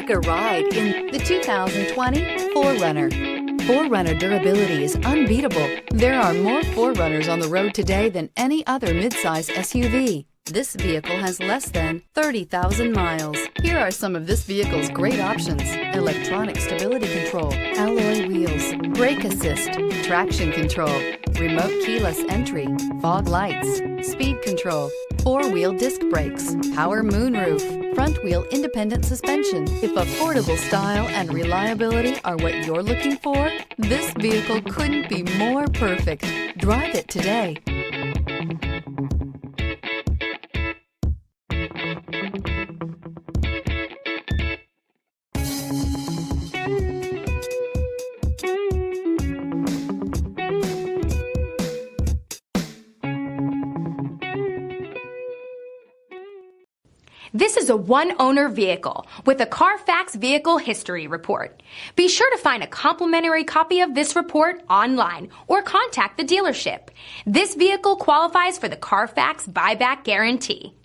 Take a ride in the 2020 4Runner. 4Runner durability is unbeatable. There are more 4Runners on the road today than any other midsize SUV. This vehicle has less than 30,000 miles. Here are some of this vehicle's great options: electronic stability control, alloy wheels, brake assist, traction control, remote keyless entry, fog lights, speed control, 4-wheel disc brakes, power moonroof, front wheel independent suspension. If affordable style and reliability are what you're looking for, this vehicle couldn't be more perfect. Drive it today. This is a one-owner vehicle with a CARFAX Vehicle History Report. Be sure to find a complimentary copy of this report online or contact the dealership. This vehicle qualifies for the CARFAX Buyback Guarantee.